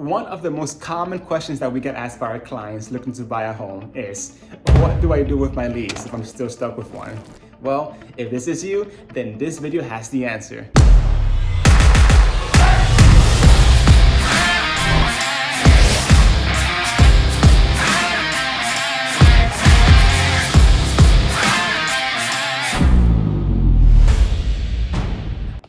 One of the most common questions that we get asked by our clients looking to buy a home is, what do I do with my lease if I'm still stuck with one? Well, if this is you, then this video has the answer.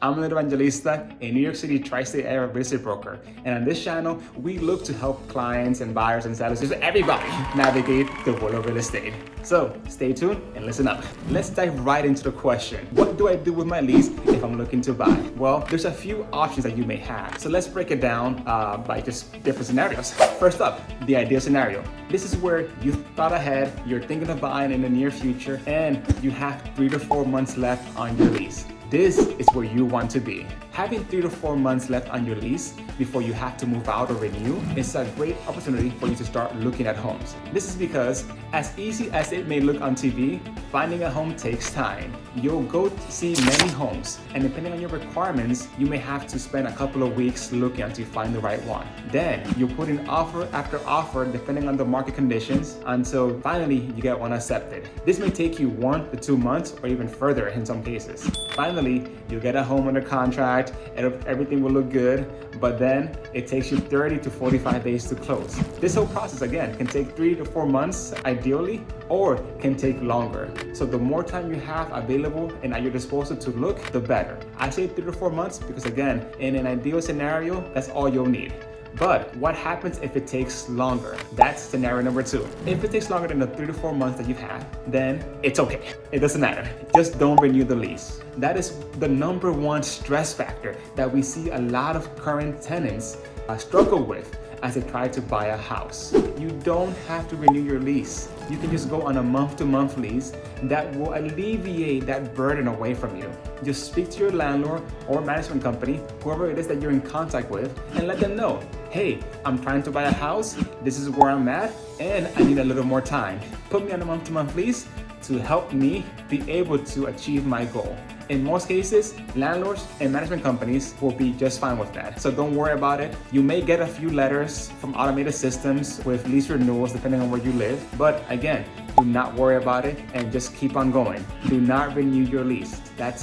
I'm Leonardo Evangelista, a New York City tri-state area real estate broker. And on this channel, we look to help clients and buyers and sellers, just everybody, navigate the world of real estate. So stay tuned and listen up. Let's dive right into the question. What do I do with my lease if I'm looking to buy? Well, there's a few options that you may have. So let's break it down by just different scenarios. First up, the ideal scenario. This is where you've thought ahead, you're thinking of buying in the near future, and you have 3 to 4 months left on your lease. This is where you want to be. Having 3 to 4 months left on your lease before you have to move out or renew is a great opportunity for you to start looking at homes. This is because, as easy as it may look on TV, finding a home takes time. You'll go see many homes, and depending on your requirements, you may have to spend a couple of weeks looking until you find the right one. Then you put in offer after offer depending on the market conditions until finally you get one accepted. This may take you 1 to 2 months or even further in some cases. Finally, you'll get a home under contract and everything will look good, but then it takes you 30 to 45 days to close. This whole process, again, can take 3 to 4 months ideally, or can take longer. So the more time you have available and at your disposal to look, the better. I say 3 to 4 months because, again, in an ideal scenario, that's all you'll need. But what happens if it takes longer? That's scenario number 2. If it takes longer than the 3 to 4 months that you've had, then it's okay. It doesn't matter. Just don't renew the lease. That is the number one stress factor that we see a lot of current tenants struggle with as they try to buy a house. You don't have to renew your lease. You can just go on a month-to-month lease that will alleviate that burden away from you. Just speak to your landlord or management company, whoever it is that you're in contact with, and let them know, hey, I'm trying to buy a house, this is where I'm at, and I need a little more time. Put me on a month-to-month lease to help me be able to achieve my goal. In most cases, landlords and management companies will be just fine with that. So don't worry about it. You may get a few letters from automated systems with lease renewals depending on where you live. But again, do not worry about it and just keep on going. Do not renew your lease.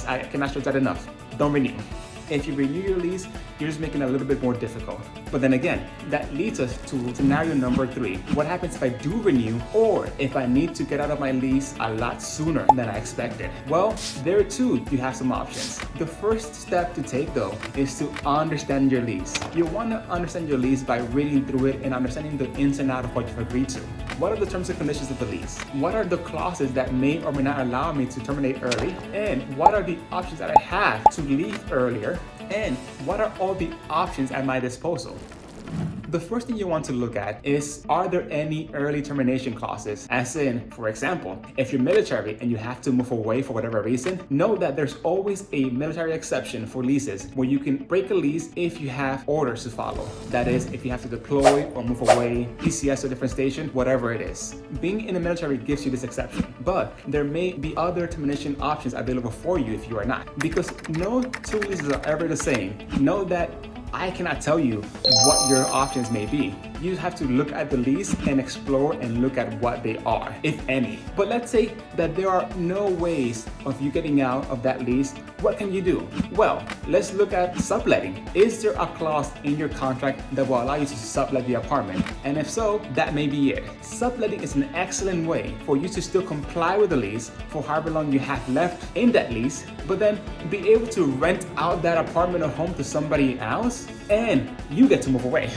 I cannot stress that enough. Don't renew. If you renew your lease, you're just making it a little bit more difficult. But then again, that leads us to scenario number 3. What happens if I do renew, or if I need to get out of my lease a lot sooner than I expected? Well, there too, you have some options. The first step to take though is to understand your lease. You want to understand your lease by reading through it and understanding the ins and outs of what you've agreed to. What are the terms and conditions of the lease? What are the clauses that may or may not allow me to terminate early? And what are the options that I have to leave earlier? And what are all the options at my disposal? The first thing you want to look at is, are there any early termination clauses? As in, for example, if you're military and you have to move away for whatever reason, know that there's always a military exception for leases where you can break a lease if you have orders to follow. That is, if you have to deploy or move away, PCS to a different station, whatever it is. Being in the military gives you this exception, but there may be other termination options available for you if you are not. Because no 2 leases are ever the same. Know that I cannot tell you what your options may be. You have to look at the lease and explore and look at what they are, if any. But let's say that there are no ways of you getting out of that lease. What can you do? Well, let's look at subletting. Is there a clause in your contract that will allow you to sublet the apartment? And if so, that may be it. Subletting is an excellent way for you to still comply with the lease for however long you have left in that lease, but then be able to rent out that apartment or home to somebody else, and you get to move away.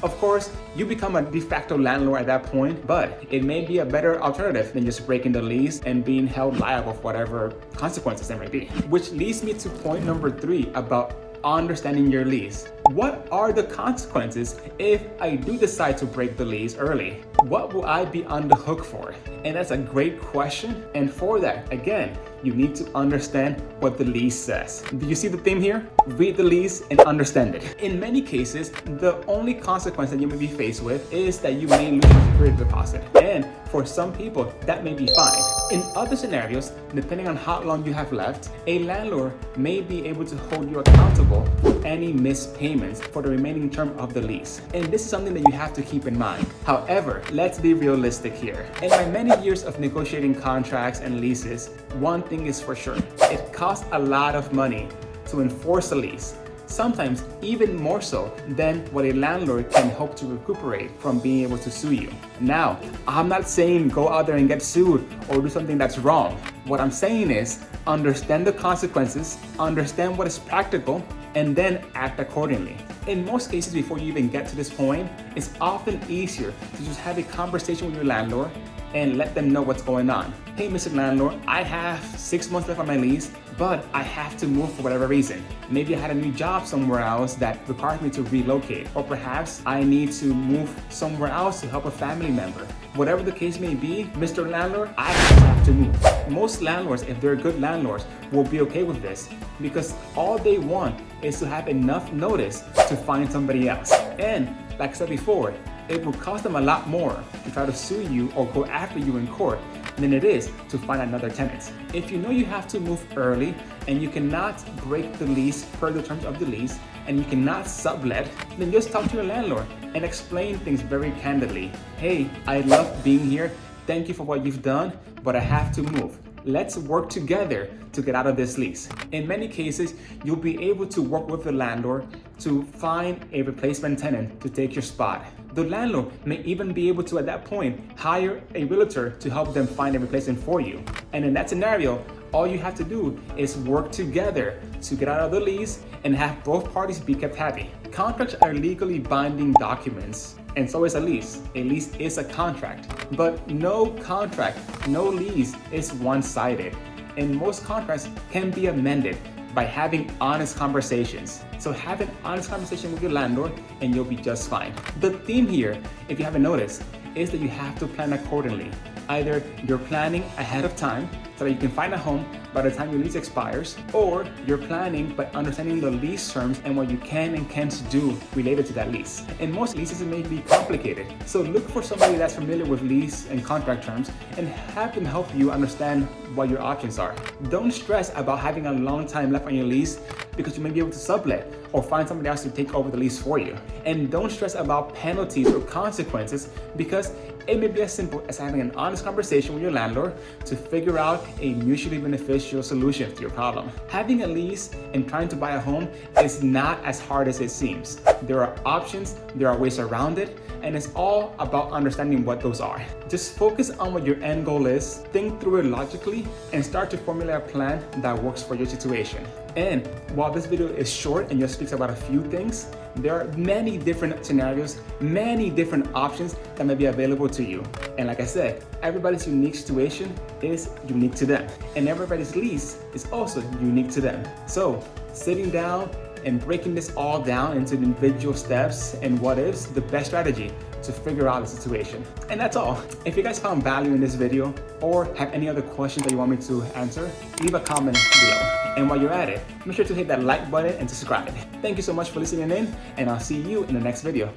Of course, you become a de facto landlord at that point, but it may be a better alternative than just breaking the lease and being held liable for whatever consequences there may be. Which leads me to point number 3 about understanding your lease. What are the consequences if I do decide to break the lease early? what will I be on the hook for? And that's a great question. And for that, again, you need to understand what the lease says. Do you see the theme here? Read the lease and understand it. In many cases, the only consequence that you may be faced with is that you may lose your security deposit. And for some people, that may be fine. In other scenarios, depending on how long you have left, a landlord may be able to hold you accountable for any missed payments for the remaining term of the lease. And this is something that you have to keep in mind. However, let's be realistic here. In my many years of negotiating contracts and leases, one thing is for sure, it costs a lot of money to enforce a lease. Sometimes even more so than what a landlord can hope to recuperate from being able to sue you. Now, I'm not saying go out there and get sued or do something that's wrong. What I'm saying is understand the consequences, understand what is practical, and then act accordingly. In most cases, before you even get to this point, it's often easier to just have a conversation with your landlord and let them know what's going on. Hey, Mr. Landlord, I have 6 months left on my lease, but I have to move for whatever reason. Maybe I had a new job somewhere else that requires me to relocate, or perhaps I need to move somewhere else to help a family member. Whatever the case may be, Mr. Landlord, I have to move. Most landlords, if they're good landlords, will be okay with this because all they want is to have enough notice to find somebody else. And like I said before, it will cost them a lot more to try to sue you or go after you in court than it is to find another tenant. If you know you have to move early and you cannot break the lease per the terms of the lease and you cannot sublet, then just talk to your landlord and explain things very candidly. Hey, I love being here. Thank you for what you've done, but I have to move. Let's work together to get out of this lease. In many cases, you'll be able to work with the landlord to find a replacement tenant to take your spot. The landlord may even be able to, at that point, hire a realtor to help them find a replacement for you. And in that scenario, all you have to do is work together to get out of the lease and have both parties be kept happy. Contracts are legally binding documents, and so is a lease. A lease is a contract, but no contract, no lease is one-sided. And most contracts can be amended by having honest conversations. So have an honest conversation with your landlord and you'll be just fine. The theme here, if you haven't noticed, is that you have to plan accordingly. Either you're planning ahead of time so that you can find a home by the time your lease expires, or you're planning by understanding the lease terms and what you can and can't do related to that lease. In most leases, it may be complicated. So look for somebody that's familiar with lease and contract terms and have them help you understand what your options are. Don't stress about having a long time left on your lease because you may be able to sublet or find somebody else to take over the lease for you. And don't stress about penalties or consequences because it may be as simple as having an honest conversation with your landlord to figure out a mutually beneficial solution to your problem. Having a lease and trying to buy a home is not as hard as it seems. There are options, there are ways around it, and it's all about understanding what those are. Just focus on what your end goal is, think through it logically, and start to formulate a plan that works for your situation. And while this video is short and just speaks about a few things, there are many different scenarios, many different options that may be available to you. And like I said, everybody's unique situation is unique to them. And everybody's lease is also unique to them. So sitting down and breaking this all down into individual steps and what ifs, the best strategy to figure out the situation. And that's all. If you guys found value in this video or have any other questions that you want me to answer, leave a comment below. And while you're at it, make sure to hit that like button and subscribe. Thank you so much for listening in, and I'll see you in the next video.